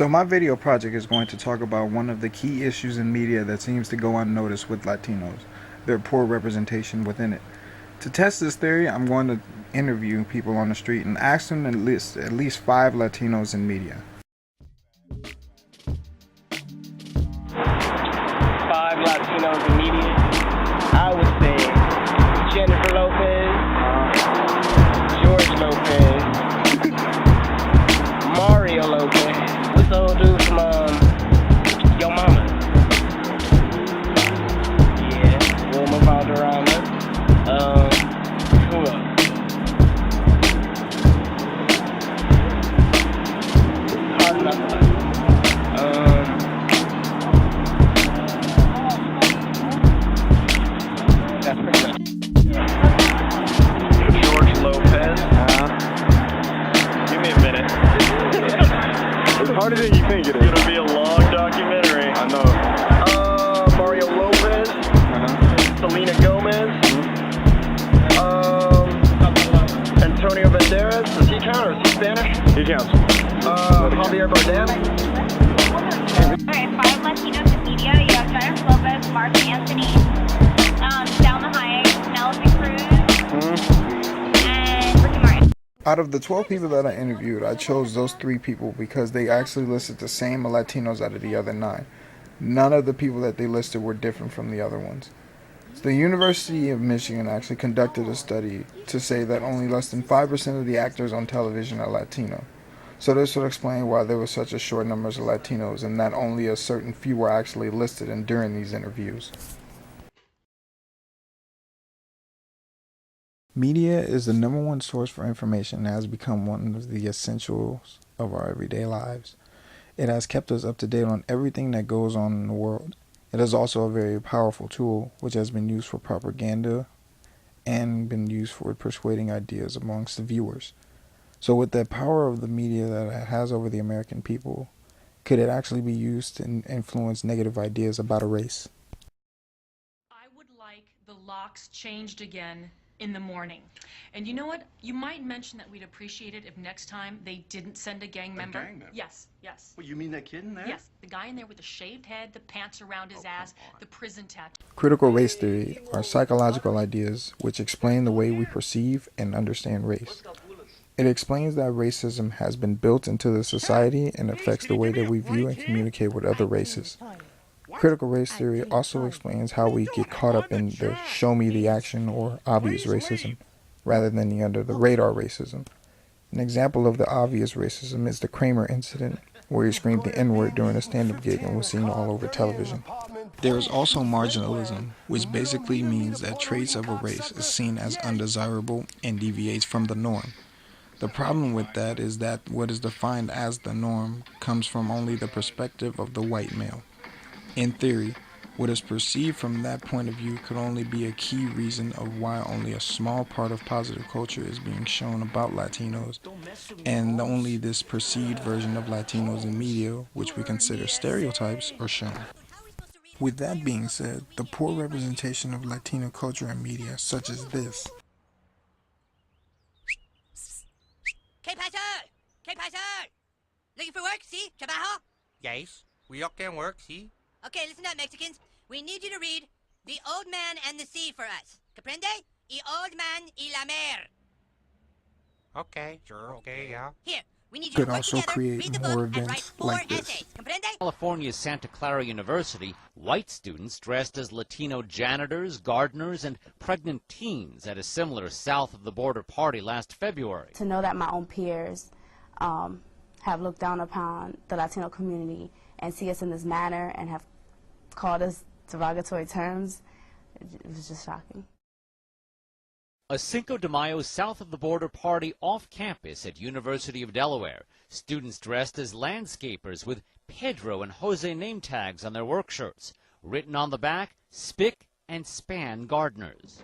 So my video project is going to talk about one of the key issues in media that seems to go unnoticed with Latinos, their poor representation within it. To test this theory, I'm going to interview people on the street and ask them to list at least 5 Latinos in media. 5 Latinos in media. I would say Jennifer Lopez, George Lopez, Mario Lopez. What's the old dude from Yo Mama? Yeah, Wilma Valderrama. Who else? Hard enough. That's pretty much. George Lopez. Give me a minute. It's harder than you think it is. It's gonna be a long documentary. I know. Mario Lopez. Selena Gomez. Antonio Banderas. Does he count or is he Spanish? He counts. Javier Bardem. Alright, 5 Latinos in media. You have Jennifer Lopez, Mark Anthony, Salma Hayek, Penelope Cruz, and Ricky Martin. Out of the 12 people that I interviewed, I chose those 3 people because they actually listed the same Latinos out of the other 9. None of the people that they listed were different from the other ones. The University of Michigan actually conducted a study to say that only less than 5% of the actors on television are Latino. So this would explain why there was such a short numbers of Latinos and that only a certain few were actually listed in during these interviews. Media is the number one source for information and has become one of the essentials of our everyday lives. It has kept us up to date on everything that goes on in the world. It is also a very powerful tool which has been used for propaganda and been used for persuading ideas amongst the viewers. So with the power of the media that it has over the American people, could it actually be used to influence negative ideas about a race? I would like the locks changed again in the morning. And you know what? You might mention that we'd appreciate it if next time they didn't send a gang member. A gang member? Yes, yes. Well, you mean that kid in there? Yes, the guy in there with the shaved head, the pants around his ass, the prison tattoo. Critical race theory are psychological ideas which explain the way we perceive and understand race. It explains that racism has been built into the society and affects the way that we view and communicate with other races. Critical race theory also explains how we get caught up in the show me the action or obvious racism, rather than the under the radar racism. An example of the obvious racism is the Kramer incident, where he screamed the N-word during a stand-up gig and was seen all over television. There is also marginalism, which basically means that traits of a race is seen as undesirable and deviates from the norm. The problem with that is that what is defined as the norm comes from only the perspective of the white male. In theory, what is perceived from that point of view could only be a key reason of why only a small part of positive culture is being shown about Latinos, and only this perceived version of Latinos in media, which we consider stereotypes, are shown. With that being said, the poor representation of Latino culture in media, such as this, ¿Qué pasó? ¿Qué pasó? Looking for work, see? Trabajo? Yes, we all can work, see? Okay, listen up, Mexicans. We need you to read The Old Man and the Sea for us. Comprende? Y old man y la mer. Okay, sure, okay, yeah. Here, we need you could to work also together, create read the more book, and write events 4 like this. essays. Comprende? California's Santa Clara University, white students dressed as Latino janitors, gardeners, and pregnant teens at a similar south-of-the-border party last February. To know that my own peers have looked down upon the Latino community and see us in this manner and have called us derogatory terms, it was just shocking. A Cinco de Mayo south-of-the-border party off campus at University of Delaware. Students dressed as landscapers with Pedro and Jose name tags on their work shirts. Written on the back, Spick and Span Gardeners.